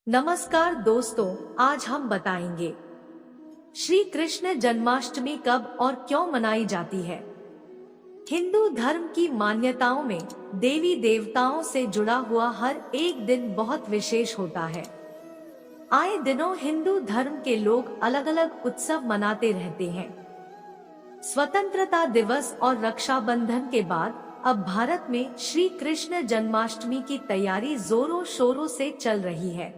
नमस्कार दोस्तों, आज हम बताएंगे श्री कृष्ण जन्माष्टमी कब और क्यों मनाई जाती है। हिंदू धर्म की मान्यताओं में देवी देवताओं से जुड़ा हुआ हर एक दिन बहुत विशेष होता है। आए दिनों हिंदू धर्म के लोग अलग अलग उत्सव मनाते रहते हैं। स्वतंत्रता दिवस और रक्षाबंधन के बाद अब भारत में श्री कृष्ण जन्माष्टमी की तैयारी जोरों शोरों से चल रही है।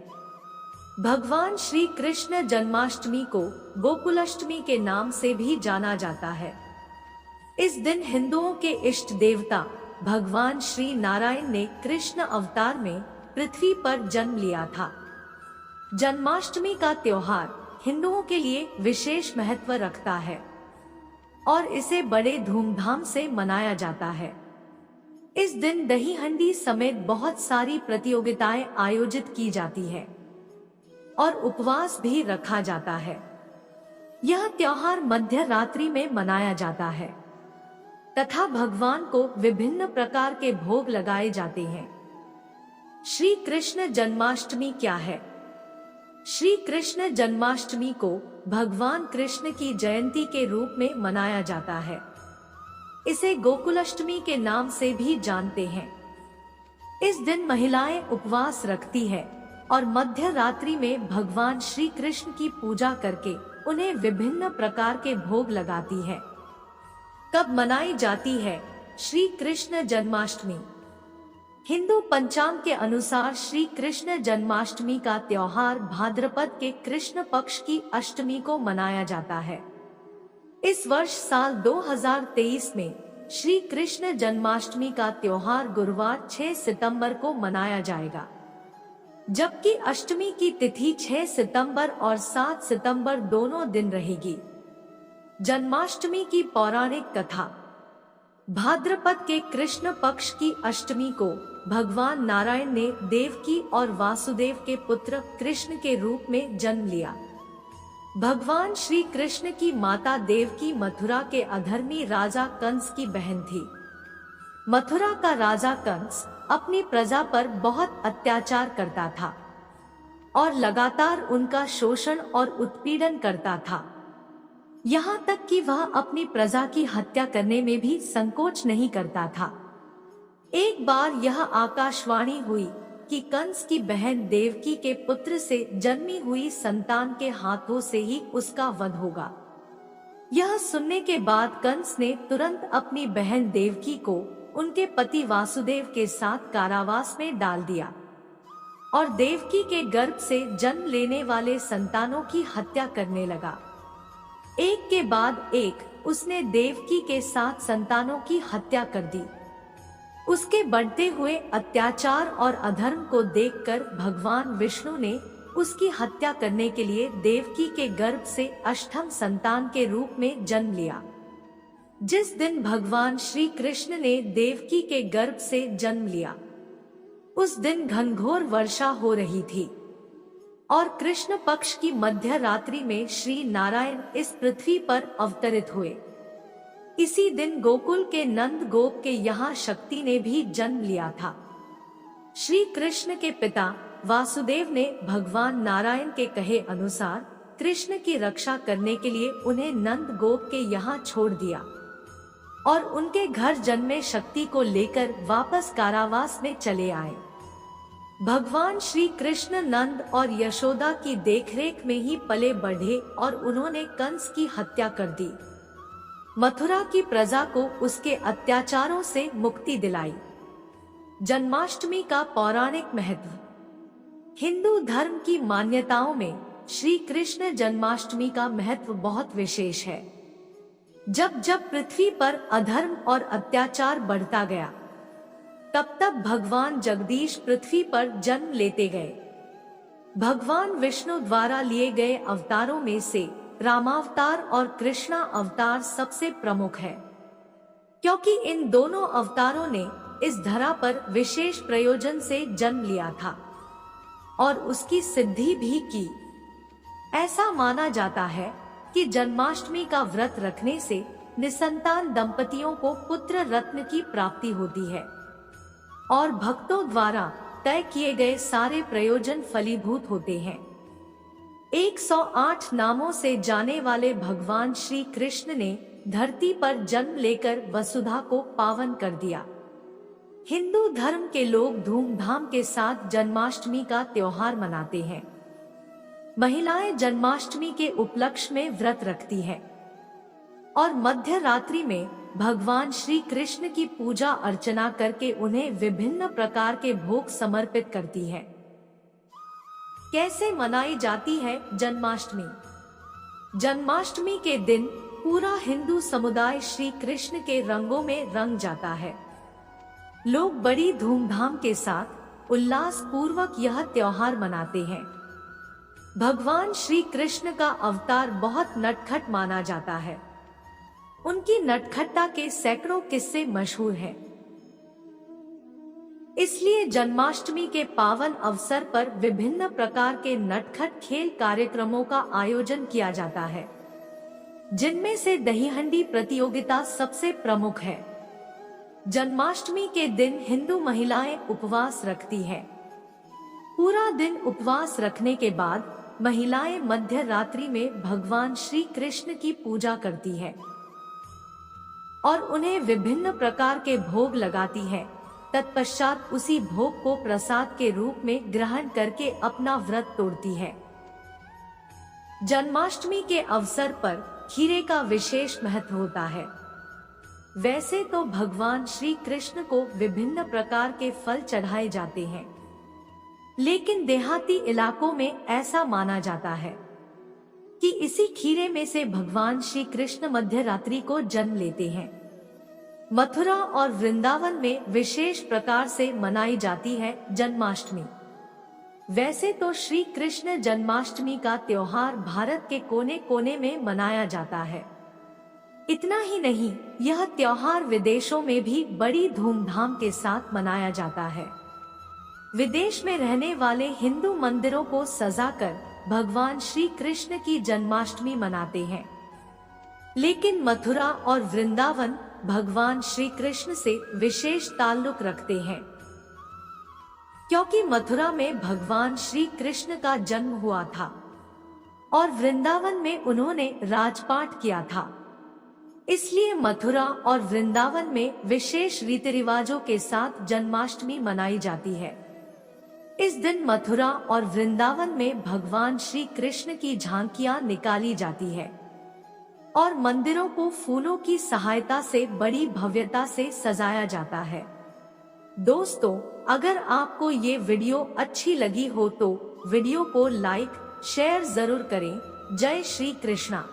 भगवान श्री कृष्ण जन्माष्टमी को गोकुलाष्टमी के नाम से भी जाना जाता है। इस दिन हिंदुओं के इष्ट देवता भगवान श्री नारायण ने कृष्ण अवतार में पृथ्वी पर जन्म लिया था। जन्माष्टमी का त्योहार हिंदुओं के लिए विशेष महत्व रखता है और इसे बड़े धूमधाम से मनाया जाता है। इस दिन दही हंडी समेत बहुत सारी प्रतियोगिताएं आयोजित की जाती है और उपवास भी रखा जाता है। यह त्योहार मध्य रात्रि में मनाया जाता है तथा भगवान को विभिन्न प्रकार के भोग लगाए जाते हैं। श्री कृष्ण जन्माष्टमी क्या है? श्री कृष्ण जन्माष्टमी को भगवान कृष्ण की जयंती के रूप में मनाया जाता है। इसे गोकुलाष्टमी के नाम से भी जानते हैं। इस दिन महिलाएं उपवास रखती है और मध्य रात्रि में भगवान श्री कृष्ण की पूजा करके उन्हें विभिन्न प्रकार के भोग लगाती है। कब मनाई जाती है श्री कृष्ण जन्माष्टमी? हिंदू पंचांग के अनुसार श्री कृष्ण जन्माष्टमी का त्योहार भाद्रपद के कृष्ण पक्ष की अष्टमी को मनाया जाता है। इस वर्ष साल 2023 में श्री कृष्ण जन्माष्टमी का त्योहार गुरुवार 6 सितंबर को मनाया जाएगा, जबकि अष्टमी की तिथि 6 सितंबर और 7 सितंबर दोनों दिन रहेगी। जन्माष्टमी की पौराणिक कथा। भाद्रपद के कृष्ण पक्ष की अष्टमी को भगवान नारायण ने देवकी और वासुदेव के पुत्र कृष्ण के रूप में जन्म लिया। भगवान श्री कृष्ण की माता देवकी मथुरा के अधर्मी राजा कंस की बहन थी। मथुरा का राजा कंस अपनी प्रजा पर बहुत अत्याचार करता था और लगातार उनका शोषण और उत्पीड़न करता था। यहाँ तक कि वह अपनी प्रजा की हत्या करने में भी संकोच नहीं करता था। एक बार यह आकाशवाणी हुई कि कंस की बहन देवकी के पुत्र से जन्मी हुई संतान के हाथों से ही उसका वध होगा। यह सुनने के बाद कंस ने तुरंत अपनी बहन देवकी को उनके पति वासुदेव के साथ कारावास में डाल दिया और देवकी के गर्भ से जन्म लेने वाले संतानों की हत्या करने लगा। एक के बाद एक उसने देवकी के 7 संतानों की हत्या कर दी। उसके बढ़ते हुए अत्याचार और अधर्म को देखकर भगवान विष्णु ने उसकी हत्या करने के लिए देवकी के गर्भ से अष्टम संतान के रूप में जन्म लिया। जिस दिन भगवान श्री कृष्ण ने देवकी के गर्भ से जन्म लिया, उस दिन घनघोर वर्षा हो रही थी और कृष्ण पक्ष की मध्य रात्रि में श्री नारायण इस पृथ्वी पर अवतरित हुए। इसी दिन गोकुल के नंद गोप के यहाँ शक्ति ने भी जन्म लिया था। श्री कृष्ण के पिता वासुदेव ने भगवान नारायण के कहे अनुसार कृष्ण की रक्षा करने के लिए उन्हें नंद गोप के यहाँ छोड़ दिया और उनके घर जन्मे शक्ति को लेकर वापस कारावास में चले आए। भगवान श्री कृष्ण नंद और यशोदा की देखरेख में ही पले बढ़े और उन्होंने कंस की हत्या कर दी। मथुरा की प्रजा को उसके अत्याचारों से मुक्ति दिलाई। जन्माष्टमी का पौराणिक महत्व। हिंदू धर्म की मान्यताओं में श्री कृष्ण जन्माष्टमी का महत्व बहुत विशेष है। जब जब पृथ्वी पर अधर्म और अत्याचार बढ़ता गया, तब तब भगवान जगदीश पृथ्वी पर जन्म लेते गए। भगवान विष्णु द्वारा लिए गए अवतारों में से रामावतार और कृष्णा अवतार सबसे प्रमुख है, क्योंकि इन दोनों अवतारों ने इस धरा पर विशेष प्रयोजन से जन्म लिया था और उसकी सिद्धि भी की। ऐसा माना जाता है कि जन्माष्टमी का व्रत रखने से निसंतान दंपतियों को पुत्र रत्न की प्राप्ति होती है और भक्तों द्वारा तय किए गए सारे प्रयोजन फलीभूत होते हैं। 108 नामों से जाने वाले भगवान श्री कृष्ण ने धरती पर जन्म लेकर वसुधा को पावन कर दिया। हिंदू धर्म के लोग धूमधाम के साथ जन्माष्टमी का त्योहार मनाते हैं। महिलाएं जन्माष्टमी के उपलक्ष्य में व्रत रखती हैं और मध्य रात्रि में भगवान श्री कृष्ण की पूजा अर्चना करके उन्हें विभिन्न प्रकार के भोग समर्पित करती है। कैसे मनाई जाती है जन्माष्टमी? जन्माष्टमी के दिन पूरा हिंदू समुदाय श्री कृष्ण के रंगों में रंग जाता है। लोग बड़ी धूमधाम के साथ उल्लास पूर्वक यह त्योहार मनाते हैं। भगवान श्री कृष्ण का अवतार बहुत नटखट माना जाता है। उनकी नटखटता के सैकड़ों किस्से मशहूर हैं। इसलिए जन्माष्टमी के पावन अवसर पर विभिन्न प्रकार के नटखट खेल कार्यक्रमों का आयोजन किया जाता है, जिनमें से दही हंडी प्रतियोगिता सबसे प्रमुख है। जन्माष्टमी के दिन हिंदू महिलाएं उपवास रखती हैं। पूरा दिन उपवास रखने के बाद महिलाएं मध्य रात्रि में भगवान श्री कृष्ण की पूजा करती है और उन्हें विभिन्न प्रकार के भोग लगाती है। तत्पश्चात उसी भोग को प्रसाद के रूप में ग्रहण करके अपना व्रत तोड़ती है। जन्माष्टमी के अवसर पर खीरे का विशेष महत्व होता है। वैसे तो भगवान श्री कृष्ण को विभिन्न प्रकार के फल चढ़ाए जाते हैं, लेकिन देहाती इलाकों में ऐसा माना जाता है कि इसी खीरे में से भगवान श्री कृष्ण मध्य रात्रि को जन्म लेते हैं। मथुरा और वृंदावन में विशेष प्रकार से मनाई जाती है जन्माष्टमी। वैसे तो श्री कृष्ण जन्माष्टमी का त्योहार भारत के कोने कोने में मनाया जाता है। इतना ही नहीं, यह त्योहार विदेशों में भी बड़ी धूमधाम के साथ मनाया जाता है। विदेश में रहने वाले हिंदू मंदिरों को सजाकर भगवान श्री कृष्ण की जन्माष्टमी मनाते हैं, लेकिन मथुरा और वृंदावन भगवान श्री कृष्ण से विशेष ताल्लुक रखते हैं, क्योंकि मथुरा में भगवान श्री कृष्ण का जन्म हुआ था और वृंदावन में उन्होंने राजपाट किया था। इसलिए मथुरा और वृंदावन में विशेष रीति रिवाजों के साथ जन्माष्टमी मनाई जाती है। इस दिन मथुरा और वृंदावन में भगवान श्री कृष्ण की झांकियां निकाली जाती है और मंदिरों को फूलों की सहायता से बड़ी भव्यता से सजाया जाता है। दोस्तों, अगर आपको ये वीडियो अच्छी लगी हो तो वीडियो को लाइक शेयर जरूर करें। जय श्री कृष्णा।